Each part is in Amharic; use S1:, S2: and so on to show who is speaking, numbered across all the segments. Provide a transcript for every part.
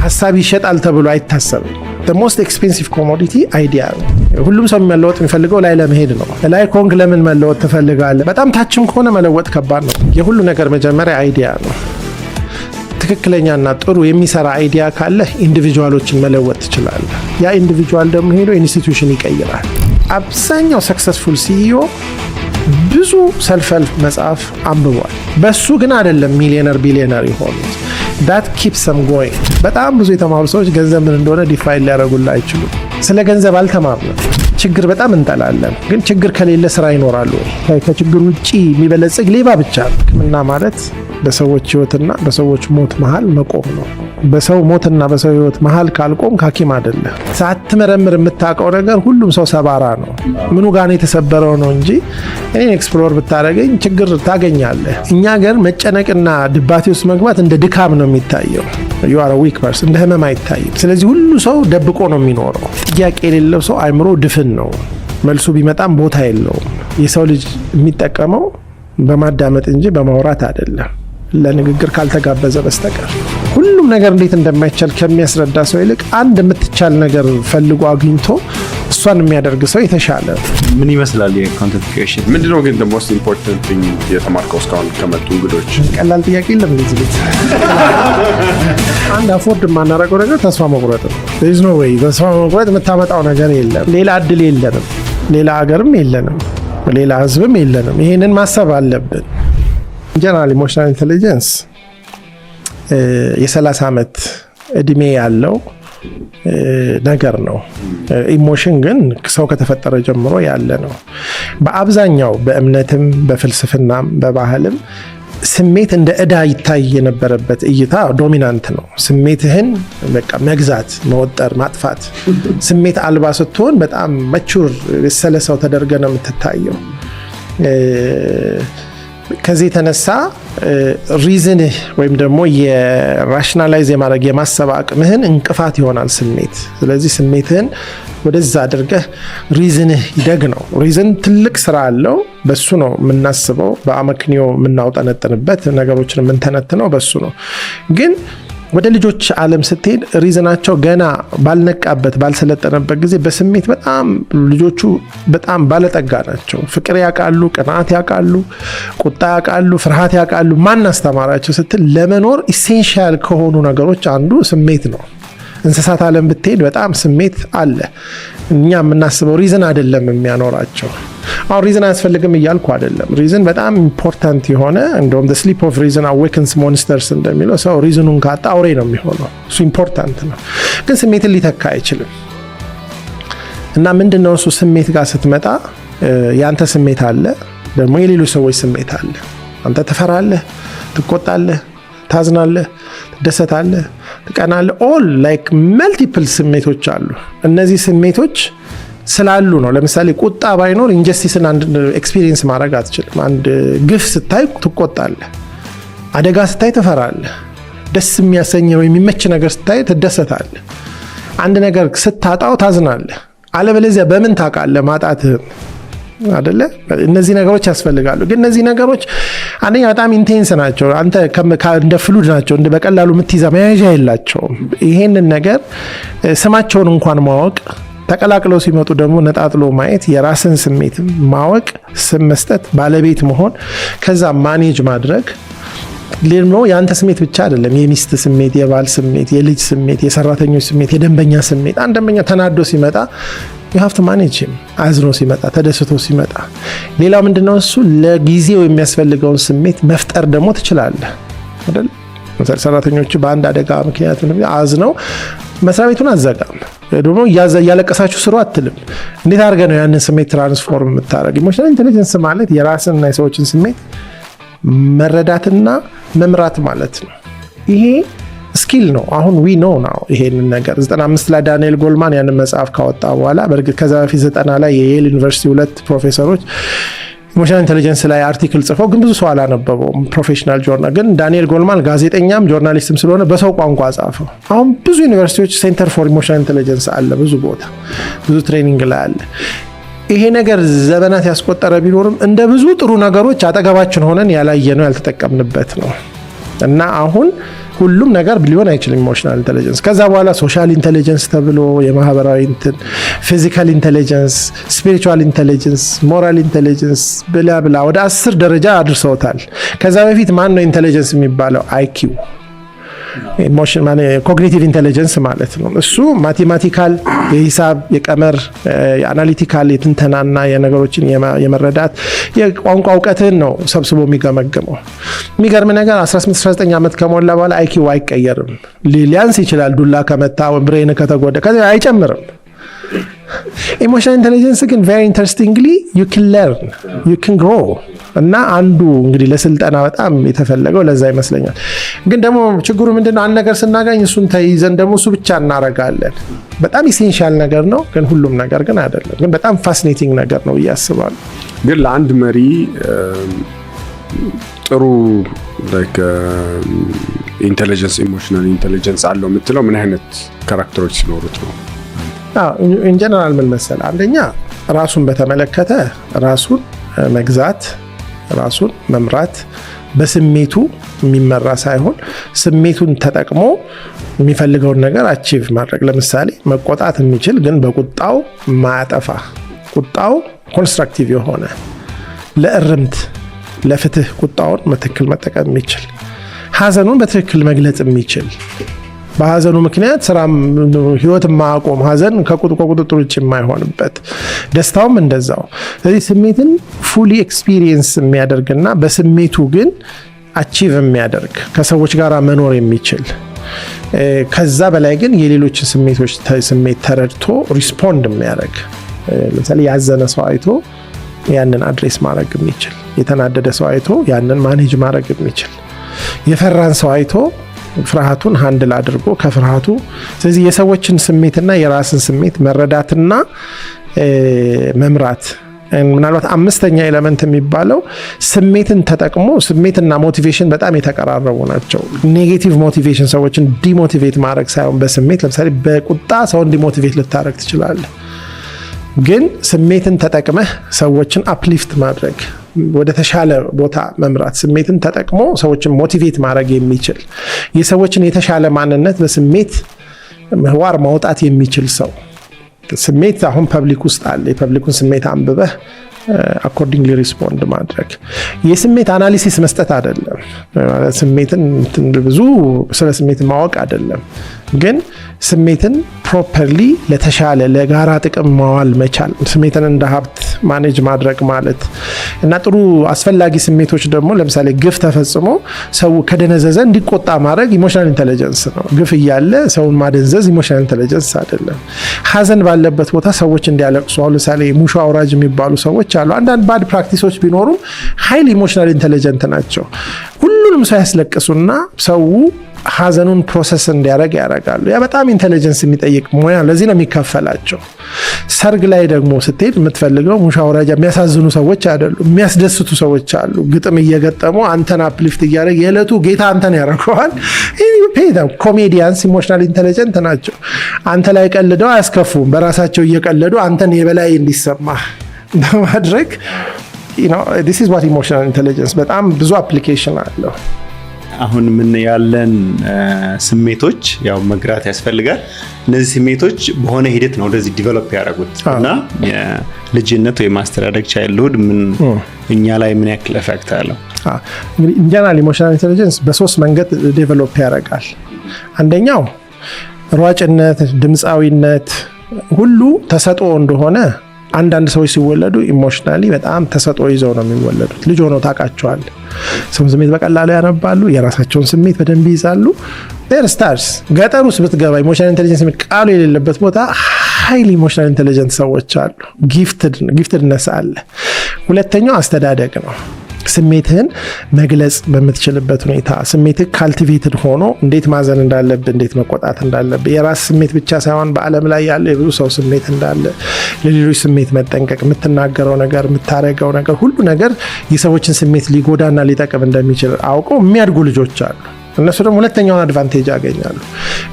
S1: ሐሳብ ይሸጣል ተብሎ አይታሰብም። the most expensive commodity idea ነው። ሁሉም ሰው መለወጥ የሚፈልገው ላይ ለመሄድ ነው። ላይ ኮንክ ለምን መለወጥ ትፈልጋለህ? በጣም ታችም ከሆነ መለወጥ ከባድ ነው። የሁሉ ነገር መጀመሪያ አይዲያ ነው። ትክክለኛና ጥሩ የሚሰራ አይዲያ ካለ ኢንዲቪጁዋሎችን መለወጥ ትችላለህ። ያ ኢንዲቪጁዋል ደግሞ ሄዶ ኢንስቲትዩሽን ይቀይራል። አብዛኛው ሰክሰስፉል ሲኢኦ ብዙ ሰልፍ-ሄልፕ መጽሐፍ አንብቧል። በሱ ግን አይደለም ሚሊዮነር ቢሊዮነር የሆኑት። that keeps them going። በጣም ብዙ የተማሩ ሰዎች ገንዘብ ምን እንደሆነ ዲፋይን ሊያደርጉልህ አይችሉም። ስለ ገንዘብ አልተማርንም። ችግር በጣም እንጠላለን፣ ግን ችግር ከሌለ ስራ ይኖራሉ ወይ? ከችግር ውጪ የሚበለጽግ ሌባ ብቻ ነው። ሕክምና ማለት በሰዎች ህይወትና በሰዎች ሞት መሃል መቆም ነው። በሰው ሞትና በሰው ህይወት መሃል ካልቆም ሐኪም አይደለም። ሳትመረምር የምታውቀው ነገር ሁሉም ሰው ሰባራ ነው። ምኑ ጋር ነው የተሰበረው ነው እንጂ እኔን ኤክስፕሎር ብታደርገኝ ችግር ታገኛለህ። እኛ ሀገር መጨነቅና ድባቴ ውስጥ መግባት እንደ ድካም ነው የሚታየው። you are a weak person፣ እንደ ህመም አይታይም። ስለዚህ ሁሉ ሰው ደብቆ ነው የሚኖረው። ጥያቄ የሌለው ሰው አይምሮ ድፍን ነው። መልሱ ቢመጣም ቦታ የለውም። የሰው ልጅ የሚጠቀመው በማዳመጥ እንጂ በማውራት አይደለም፣ ለንግግር ካልተጋበዘ በስተቀር። ሁሉም ነገር እንዴት እንደማይቻል ከሚያስረዳ ሰው ይልቅ አንድ የምትቻል ነገር ፈልጎ አግኝቶ እሷን የሚያደርግ ሰው የተሻለ።
S2: ምን ይመስላል የኮንተንት ክሪኤሽን?
S3: ምንድነው ግን the most important thing የተማርከው እስካሁን ከመጡ እንግዶች?
S1: ቀላል ጥያቄ የለም እንደዚህ ቤት። አንድ አፎርድ የማናደርገው ነገር ተስፋ መቁረጥ ነው። there is no way ተስፋ መቁረጥ የምታመጣው ነገር የለም። ሌላ እድል የለንም፣ ሌላ ሀገርም የለንም፣ ሌላ ህዝብም የለንም። ይሄንን ማሰብ አለብን። ጀነራል ኢሞሽናል ኢንተለጀንስ የ30 ዓመት እድሜ ያለው ነገር ነው። ኢሞሽን ግን ሰው ከተፈጠረ ጀምሮ ያለ ነው። በአብዛኛው በእምነትም በፍልስፍናም በባህልም ስሜት እንደ ዕዳ ይታይ የነበረበት እይታ ዶሚናንት ነው። ስሜትህን በቃ መግዛት፣ መወጠር፣ ማጥፋት። ስሜት አልባ ስትሆን በጣም መቹር የሰለ ሰው ተደርገ ነው የምትታየው። ከዚህ የተነሳ ሪዝንህ ወይም ደግሞ የራሽናላይዝ የማድረግ የማሰብ አቅምህን እንቅፋት ይሆናል ስሜት። ስለዚህ ስሜትህን ወደዛ አድርገህ ሪዝንህ ይደግ ነው። ሪዝን ትልቅ ስራ አለው። በሱ ነው የምናስበው፣ በአመክንዮ የምናውጠነጥንበት፣ ነገሮችን የምንተነትነው በሱ ነው። ግን ወደ ልጆች ዓለም ስትሄድ ሪዝናቸው ገና ባልነቃበት ባልሰለጠነበት ጊዜ በስሜት በጣም ልጆቹ በጣም ባለጠጋ ናቸው። ፍቅር ያውቃሉ፣ ቅናት ያውቃሉ፣ ቁጣ ያውቃሉ፣ ፍርሃት ያውቃሉ። ማን አስተማራቸው ስትል ለመኖር ኢሴንሻል ከሆኑ ነገሮች አንዱ ስሜት ነው። እንስሳት ዓለም ብትሄድ በጣም ስሜት አለ። እኛ የምናስበው ሪዝን አይደለም የሚያኖራቸው። አሁን ሪዝን አያስፈልግም እያልኩ አይደለም። ሪዝን በጣም ኢምፖርታንት የሆነ እንደውም the sleep of reason awakens monsters እንደሚለው ሰው ሪዝኑን ካጣ አውሬ ነው የሚሆነው። እሱ ኢምፖርታንት ነው፣ ግን ስሜትን ሊተካ አይችልም። እና ምንድነው እሱ ስሜት ጋር ስትመጣ ያንተ ስሜት አለ፣ ደግሞ የሌሎች ሰዎች ስሜት አለ። አንተ ትፈራለህ፣ ትቆጣለህ፣ ታዝናለህ፣ ትደሰታለህ፣ ትቀናለህ። ኦል ላይክ መልቲፕል ስሜቶች አሉ። እነዚህ ስሜቶች ስላሉ ነው። ለምሳሌ ቁጣ ባይኖር ኢንጀስቲስን አንድ ኤክስፒሪየንስ ማድረግ አትችልም። አንድ ግፍ ስታይ ትቆጣለህ፣ አደጋ ስታይ ትፈራለህ፣ ደስ የሚያሰኝ ወይ የሚመች ነገር ስታይ ትደሰታለህ፣ አንድ ነገር ስታጣው ታዝናለህ። አለበለዚያ በምን ታውቃለህ ማጣትህን? አይደለ? እነዚህ ነገሮች ያስፈልጋሉ። ግን እነዚህ ነገሮች አንደኛ በጣም ኢንቴንስ ናቸው። አንተ እንደ ፍሉድ ናቸው፣ እንደ በቀላሉ የምትይዛ መያዣ የላቸውም። ይሄንን ነገር ስማቸውን እንኳን ማወቅ፣ ተቀላቅለው ሲመጡ ደግሞ ነጣጥሎ ማየት፣ የራስን ስሜት ማወቅ፣ ስም መስጠት፣ ባለቤት መሆን፣ ከዛ ማኔጅ ማድረግ። ሌላው የአንተ ስሜት ብቻ አይደለም፣ የሚስት ስሜት፣ የባል ስሜት፣ የልጅ ስሜት፣ የሰራተኞች ስሜት፣ የደንበኛ ስሜት። አንድ ደንበኛ ተናዶ ሲመጣ you have to manage him። አዝኖ ሲመጣ፣ ተደስቶ ሲመጣ። ሌላው ምንድነው እሱ ለጊዜው የሚያስፈልገውን ስሜት መፍጠር ደግሞ ትችላለህ አይደል? ሰራተኞቹ በአንድ አደጋ ምክንያት አዝነው መስሪያ ቤቱን አዘጋም፣ ደግሞ እያለቀሳችሁ ስሩ አትልም። እንዴት አድርገህ ነው ያንን ስሜት ትራንስፎርም የምታደርግ? ኢሞሽናል ኢንተለጀንስ ማለት የራስንና የሰዎችን ስሜት መረዳትና መምራት ማለት ነው። ይሄ ስኪል ነው። አሁን ዊ ኖ ነው ይሄንን ነገር 95 ላይ ዳንኤል ጎልማን ያንን መጽሐፍ ካወጣ በኋላ በእርግጥ ከዛ በፊት 90 ላይ የየል ዩኒቨርሲቲ 2 ፕሮፌሰሮች ኢሞሽናል ኢንተለጀንስ ላይ አርቲክል ጽፈው ግን ብዙ ሰው አላነበበውም። ፕሮፌሽናል ጆርናል ግን ዳንኤል ጎልማን ጋዜጠኛም ጆርናሊስትም ስለሆነ በሰው ቋንቋ ጻፈው። አሁን ብዙ ዩኒቨርሲቲዎች ሴንተር ፎር ኢሞሽናል ኢንተለጀንስ አለ፣ ብዙ ቦታ ብዙ ትሬኒንግ ላይ አለ። ይሄ ነገር ዘመናት ያስቆጠረ ቢኖርም እንደ ብዙ ጥሩ ነገሮች አጠገባችን ሆነን ያላየነው ያልተጠቀምንበት ነው። እና አሁን ሁሉም ነገር ሊሆን አይችልም ኢሞሽናል ኢንተለጀንስ። ከዛ በኋላ ሶሻል ኢንተለጀንስ ተብሎ የማህበራዊ እንትን፣ ፊዚካል ኢንተለጀንስ፣ ስፒሪቹዋል ኢንተለጀንስ፣ ሞራል ኢንተለጀንስ ብላ ብላ ወደ 10 ደረጃ አድርሰውታል። ከዛ በፊት ማን ነው ኢንተለጀንስ የሚባለው? አይኪው ኮግኒቲቭ ኢንተለጀንስ ማለት ነው። እሱ ማቴማቲካል የሂሳብ የቀመር የአናሊቲካል የትንተናና የነገሮችን የመረዳት የቋንቋ እውቀትን ነው ሰብስቦ የሚገመግመው። የሚገርም ነገር 18-19 ዓመት ከሞላ በኋላ አይኪው አይቀየርም። ሊያንስ ይችላል፣ ዱላ ከመታ ብሬን ከተጎዳ አይጨምርም። ኢሞሽናል ኢንተለጀንስ ግን ቬሪ ኢንተረስቲንግሊ ዩ ካን ለርን ዩ ካን ግሮ እና አንዱ እንግዲህ ለስልጠና በጣም የተፈለገው ለዛ ይመስለኛል። ግን ደግሞ ችግሩ ምንድነው? አንድ ነገር ስናገኝ እሱን ተይዘን ደግሞ እሱ ብቻ እናረጋለን። በጣም ኢሴንሻል ነገር ነው፣ ግን ሁሉም ነገር ግን አይደለም። ግን በጣም ፋሲኔቲንግ ነገር ነው ብዬ አስባለሁ።
S3: ግን ለአንድ መሪ ጥሩ ላይክ ኢንተለጀንስ ኢሞሽናል ኢንተለጀንስ አለው የምትለው ምን አይነት ካራክተሮች ሲኖሩት ነው?
S1: ኢን ጀነራል ምን መሰል፣ አንደኛ ራሱን በተመለከተ ራሱን መግዛት፣ ራሱን መምራት፣ በስሜቱ የሚመራ ሳይሆን ስሜቱን ተጠቅሞ የሚፈልገውን ነገር አቺቭ ማድረግ። ለምሳሌ መቆጣት የሚችል ግን በቁጣው ማያጠፋ፣ ቁጣው ኮንስትራክቲቭ የሆነ ለእርምት ለፍትህ ቁጣውን በትክክል መጠቀም የሚችል፣ ሀዘኑን በትክክል መግለጽ የሚችል፣ በሀዘኑ ምክንያት ስራም ህይወት ማቆም ሀዘን ከቁጥጥር ውጭ የማይሆንበት፣ ደስታውም እንደዛው። ስለዚህ ስሜትን ፉሊ ኤክስፒሪየንስ የሚያደርግና በስሜቱ ግን አቺቭ የሚያደርግ ከሰዎች ጋር መኖር የሚችል፣ ከዛ በላይ ግን የሌሎችን ስሜት ተረድቶ ሪስፖንድ የሚያደርግ፣ ለምሳሌ ያዘነ ሰው አይቶ ያንን አድሬስ ማድረግ የሚችል፣ የተናደደ ሰው አይቶ ያንን ማኔጅ ማድረግ የሚችል፣ የፈራን ሰው አይቶ ፍርሃቱን ሃንድል አድርጎ ከፍርሃቱ። ስለዚህ የሰዎችን ስሜትና የራስን ስሜት መረዳትና መምራት። ምናልባት አምስተኛ ኤሌመንት የሚባለው ስሜትን ተጠቅሞ፣ ስሜትና ሞቲቬሽን በጣም የተቀራረቡ ናቸው። ኔጌቲቭ ሞቲቬሽን ሰዎችን ዲሞቲቬት ማድረግ ሳይሆን በስሜት ለምሳሌ በቁጣ ሰውን ዲሞቲቬት ልታደረግ ትችላለህ። ግን ስሜትን ተጠቅመህ ሰዎችን አፕሊፍት ማድረግ፣ ወደ ተሻለ ቦታ መምራት፣ ስሜትን ተጠቅሞ ሰዎችን ሞቲቬት ማድረግ የሚችል፣ የሰዎችን የተሻለ ማንነት በስሜት ምህዋር ማውጣት የሚችል ሰው። ስሜት አሁን ፐብሊክ ውስጥ አለ። የፐብሊኩን ስሜት አንብበህ አኮርዲንግሊ ሪስፖንድ ማድረግ። የስሜት አናሊሲስ መስጠት አይደለም፣ ስሜትን ብዙ ስለ ስሜት ማወቅ አይደለም፣ ግን ስሜትን ፕሮፐርሊ ለተሻለ ለጋራ ጥቅም ማዋል መቻል፣ ስሜትን እንደ ሀብት ማኔጅ ማድረግ ማለት እና ጥሩ አስፈላጊ ስሜቶች ደግሞ ለምሳሌ ግፍ ተፈጽሞ ሰው ከደነዘዘ እንዲቆጣ ማድረግ ኢሞሽናል ኢንተለጀንስ ነው። ግፍ እያለ ሰውን ማደንዘዝ ኢሞሽናል ኢንተለጀንስ አይደለም። ሀዘን ባለበት ቦታ ሰዎች እንዲያለቅሱ፣ አሁን ለምሳሌ ሙሾ አውራጅ የሚባሉ ሰዎች አሉ። አንዳንድ ባድ ፕራክቲሶች ቢኖሩም ሀይል ኢሞሽናል ኢንተለጀንት ናቸው። ሁሉንም ሰው ያስለቅሱና ሰው ሀዘኑን ፕሮሰስ እንዲያደርግ ያደርጋሉ። ያ በጣም ኢንተለጀንስ የሚጠይቅ ሙያ፣ ለዚህ ነው የሚከፈላቸው። ሰርግ ላይ ደግሞ ስትሄድ የምትፈልገው ሙሾ አውራጅ የሚያሳዝኑ ሰዎች አይደሉ፣ የሚያስደስቱ ሰዎች አሉ። ግጥም እየገጠሙ አንተን አፕሊፍት እያደረግ የዕለቱ ጌታ አንተን ያደርገዋል። ኮሜዲያንስ ኢሞሽናል ኢንተለጀንት ናቸው። አንተ ላይ ቀልደው አያስከፉም፣ በራሳቸው እየቀለዱ አንተን የበላይ እንዲሰማ በማድረግ this is what emotional intelligence በጣም ብዙ አፕሊኬሽን አለው።
S2: አሁን ምን ያለን ስሜቶች ያው መግራት ያስፈልጋል። እነዚህ ስሜቶች በሆነ ሂደት ነው ወደዚህ ዲቨሎፕ ያደረጉት እና የልጅነት ወይ ማስተዳደግ ቻይልድሁድ ምን እኛ ላይ ምን ያክል ኢፌክት አለው?
S1: እንግዲህ ኢንጀነራል ኢሞሽናል ኢንተለጀንስ በሶስት መንገድ ዴቨሎፕ ያደርጋል። አንደኛው ሯጭነት፣ ድምፃዊነት ሁሉ ተሰጥኦ እንደሆነ አንዳንድ ሰዎች ሲወለዱ ኢሞሽናሊ በጣም ተሰጥኦ ይዘው ነው የሚወለዱት። ልጅ ሆነው ታውቃቸዋል። ሰው ስሜት በቀላሉ ያነባሉ፣ የራሳቸውን ስሜት በደንብ ይይዛሉ። ዴር ስታርስ። ገጠር ውስጥ ብትገባ ኢሞሽናል ኢንተለጀንስ የሚል ቃሉ የሌለበት ቦታ ሃይሊ ኢሞሽናል ኢንተለጀንት ሰዎች አሉ። ጊፍትድነስ አለ። ሁለተኛው አስተዳደግ ነው። ስሜትህን መግለጽ በምትችልበት ሁኔታ ስሜትህ ካልቲቬትድ ሆኖ እንዴት ማዘን እንዳለብህ፣ እንዴት መቆጣት እንዳለብህ፣ የራስ ስሜት ብቻ ሳይሆን በዓለም ላይ ያለ የብዙ ሰው ስሜት እንዳለ፣ ለሌሎች ስሜት መጠንቀቅ፣ የምትናገረው ነገር፣ የምታረገው ነገር ሁሉ ነገር የሰዎችን ስሜት ሊጎዳና ሊጠቅም እንደሚችል አውቀው የሚያድጉ ልጆች አሉ። እነሱ ደግሞ ሁለተኛውን አድቫንቴጅ ያገኛሉ።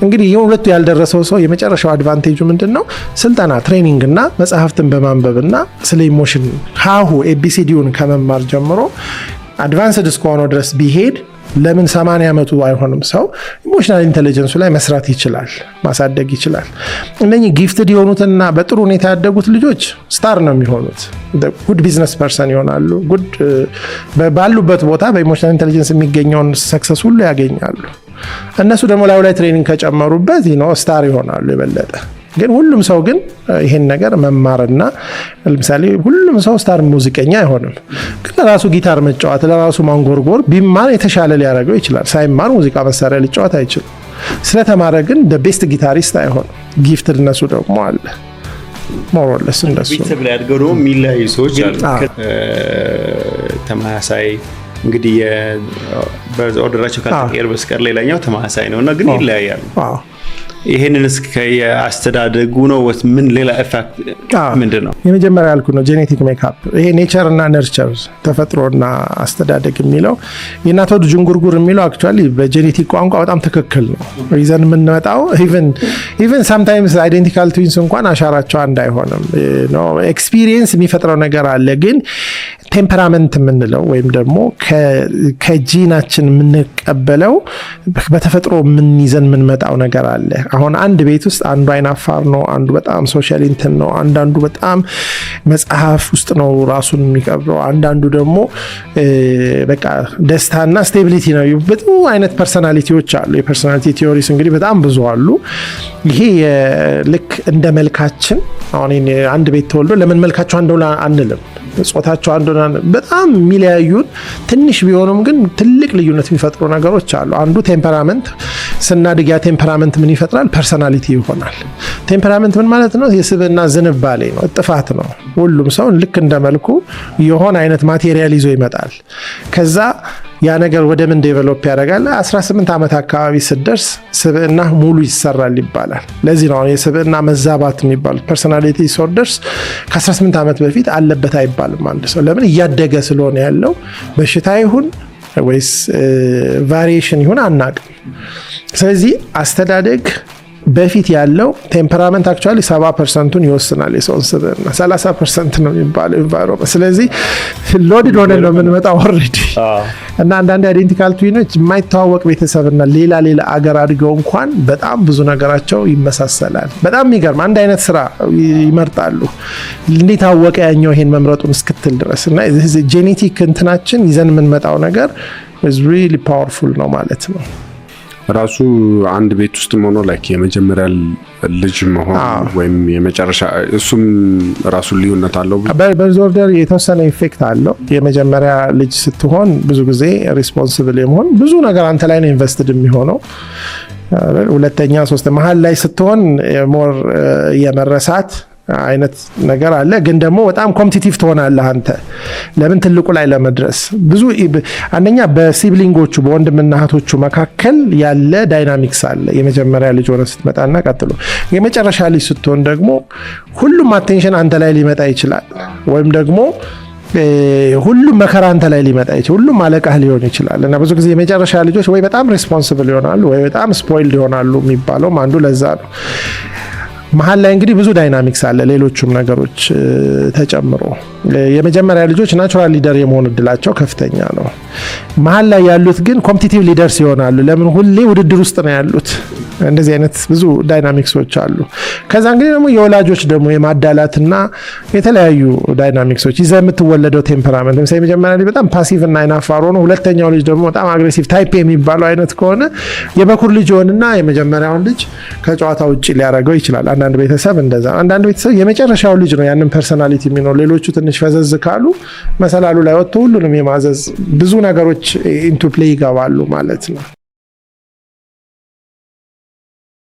S1: እንግዲህ ይህ ሁለቱ ያልደረሰው ሰው የመጨረሻው አድቫንቴጁ ምንድነው? ስልጠና፣ ትሬኒንግ እና መጽሐፍትን በማንበብና ስለ ኢሞሽን ሀሁ ኤቢሲዲውን ከመማር ጀምሮ አድቫንስድ እስከሆነው ድረስ ቢሄድ ለምን 80 ዓመቱ አይሆንም? ሰው ኢሞሽናል ኢንተለጀንሱ ላይ መስራት ይችላል፣ ማሳደግ ይችላል። እነኚህ ጊፍትድ የሆኑትና በጥሩ ሁኔታ ያደጉት ልጆች ስታር ነው የሚሆኑት። ጉድ ቢዝነስ ፐርሰን ይሆናሉ። ጉድ ባሉበት ቦታ በኢሞሽናል ኢንተለጀንስ የሚገኘውን ሰክሰስ ሁሉ ያገኛሉ። እነሱ ደግሞ ላይ ትሬኒንግ ከጨመሩበት ስታር ይሆናሉ የበለጠ። ግን ሁሉም ሰው ግን ይሄን ነገር መማርና ለምሳሌ ሁሉም ሰው ስታር ሙዚቀኛ አይሆንም። ግን ለራሱ ጊታር መጫወት ለራሱ ማንጎርጎር ቢማር የተሻለ ሊያደርገው ይችላል። ሳይማር ሙዚቃ መሳሪያ ሊጫወት አይችልም። ስለተማረ ግን ቤስት ጊታሪስት አይሆንም። ጊፍትድ እነሱ ደግሞ አለ ሞሮለስ እንደሱ
S2: ቤተሰብ ላይ አድገው ደግሞ የሚለያዩ ሰዎች አሉ። ተመሳሳይ እንግዲህ በኦርደራቸው ካልተቀየረ በስቀር ሌላኛው ተመሳሳይ ነውና ግን ይለያያሉ። ይሄንን እስከ የአስተዳደጉ ነው ምን ሌላ ኢፌክት ምንድነው?
S1: የመጀመሪያ ያልኩ ነው ጄኔቲክ ሜካፕ። ይሄ ኔቸር እና ነርቸር ተፈጥሮና አስተዳደግ የሚለው የእናት ወድ ጅንጉርጉር የሚለው አክቹአሊ በጄኔቲክ ቋንቋ በጣም ትክክል ነው። ሪዘን የምንመጣው ኢቨን ሳምታይምስ አይዴንቲካል ትዊንስ እንኳን አሻራቸው አንድ አይሆንም። ኤክስፒሪየንስ የሚፈጥረው ነገር አለ። ግን ቴምፐራመንት የምንለው ወይም ደግሞ ከጂናችን የምንቀበለው በተፈጥሮ ይዘን የምንመጣው ነገር አለ። አሁን አንድ ቤት ውስጥ አንዱ አይናፋር ነው፣ አንዱ በጣም ሶሻል ኢንተን ነው፣ አንዳንዱ በጣም መጽሐፍ ውስጥ ነው ራሱን የሚቀብረው፣ አንዳንዱ ደግሞ በቃ ደስታና ስቴቢሊቲ ነው። ብዙ አይነት ፐርሰናሊቲዎች አሉ። የፐርሰናሊቲ ቲዮሪስ እንግዲህ በጣም ብዙ አሉ። ይሄ ልክ እንደ መልካችን አሁን አንድ ቤት ተወልዶ ለምን መልካቸው አንድ ሆነ አንልም። ጾታቸው አንድ ሆነ በጣም የሚለያዩን ትንሽ ቢሆኑም ግን ትልቅ ልዩነት የሚፈጥሩ ነገሮች አሉ። አንዱ ቴምፐራመንት ስናድግ ያ ቴምፐራመንት ምን ይፈጥራል? ፐርሰናሊቲ ይሆናል። ቴምፐራመንት ምን ማለት ነው? የስብዕና ዝንባሌ ነው፣ ጥፋት ነው። ሁሉም ሰው ልክ እንደመልኩ የሆነ አይነት ማቴሪያል ይዞ ይመጣል። ከዛ ያ ነገር ወደ ምን ዴቨሎፕ ያደርጋል? 18 ዓመት አካባቢ ስደርስ ስብዕና ሙሉ ይሰራል ይባላል። ለዚህ ነው የስብዕና መዛባት የሚባሉት። ፐርሰናሊቲ ዲስኦርደርስ ከ18 ዓመት በፊት አለበት አይባልም አንድ ሰው። ለምን? እያደገ ስለሆነ ያለው በሽታ ይሁን ወይስ ቫሪዬሽን ይሁን አናቅም። ስለዚህ አስተዳደግ በፊት ያለው ቴምፐራመንት አክቹአሊ 70%ን ይወስናል የሰውን ስብዕና፣ 30% ነው የሚባለው ኢንቫይሮንመንት። ስለዚህ ሎድድ ሆነ ነው የምንመጣው ኦልሬዲ። እና አንዳንድ አይዴንቲካል ትዊኖች የማይተዋወቅ ቤተሰብና ሌላ አገር አድገው እንኳን በጣም ብዙ ነገራቸው ይመሳሰላል። በጣም የሚገርም አንድ አይነት ስራ ይመርጣሉ። እንዴት አወቀ ያኛው ይሄን መምረጡን እስክትል ድረስ። እና ጄኔቲክ እንትናችን ይዘን የምንመጣው ነገር is really powerful ነው ማለት ነው።
S3: ራሱ አንድ ቤት ውስጥ ሆኖ ላይክ የመጀመሪያ ልጅ መሆን ወይም የመጨረሻ እሱም ራሱ ልዩነት አለው።
S1: በኦርደር የተወሰነ ኢፌክት አለው። የመጀመሪያ ልጅ ስትሆን ብዙ ጊዜ ሪስፖንሲብል የመሆን ብዙ ነገር አንተ ላይ ነው ኢንቨስትድ የሚሆነው። ሁለተኛ ሶስት መሀል ላይ ስትሆን ሞር የመረሳት አይነት ነገር አለ። ግን ደግሞ በጣም ኮምፒቲቲቭ ትሆናለህ አንተ። ለምን? ትልቁ ላይ ለመድረስ ብዙ አንደኛ በሲብሊንጎቹ በወንድምና እህቶቹ መካከል ያለ ዳይናሚክስ አለ። የመጀመሪያ ልጅ ሆነ ስትመጣና ቀጥሎ የመጨረሻ ልጅ ስትሆን ደግሞ ሁሉም አቴንሽን አንተ ላይ ሊመጣ ይችላል። ወይም ደግሞ ሁሉም መከራ አንተ ላይ ሊመጣ ይችላል። ሁሉም አለቃህ ሊሆን ይችላል። እና ብዙ ጊዜ የመጨረሻ ልጆች ወይ በጣም ሪስፖንሲብል ይሆናሉ ወይ በጣም ስፖይልድ ይሆናሉ የሚባለው አንዱ ለዛ ነው። መሀል ላይ እንግዲህ ብዙ ዳይናሚክስ አለ፣ ሌሎቹም ነገሮች ተጨምሮ የመጀመሪያ ልጆች ናቹራል ሊደር የመሆን እድላቸው ከፍተኛ ነው። መሀል ላይ ያሉት ግን ኮምፒቲቲቭ ሊደርስ ይሆናሉ። ለምን? ሁሌ ውድድር ውስጥ ነው ያሉት። እንደዚህ አይነት ብዙ ዳይናሚክሶች አሉ። ከዛ እንግዲህ ደግሞ የወላጆች ደግሞ የማዳላትና የተለያዩ ዳይናሚክሶች ይዘህ የምትወለደው ቴምፐራመንት። ለምሳሌ የመጀመሪያ ልጅ በጣም ፓሲቭ እና አይናፋር ሆኖ ሁለተኛው ልጅ ደግሞ በጣም አግሬሲቭ ታይፕ የሚባለው አይነት ከሆነ የበኩር ልጅ ሆንና የመጀመሪያውን ልጅ ከጨዋታ ውጭ ሊያደርገው ይችላል። አንዳንድ ቤተሰብ እንደዛ፣ አንዳንድ ቤተሰብ የመጨረሻው ልጅ ነው ያንን ፐርሰናሊቲ የሚኖር። ሌሎቹ ትንሽ ፈዘዝ ካሉ መሰላሉ ላይ ወጥቶ ሁሉንም የማዘዝ ብዙ ነገሮች ኢንቱ ፕሌይ ይገባሉ ማለት ነው።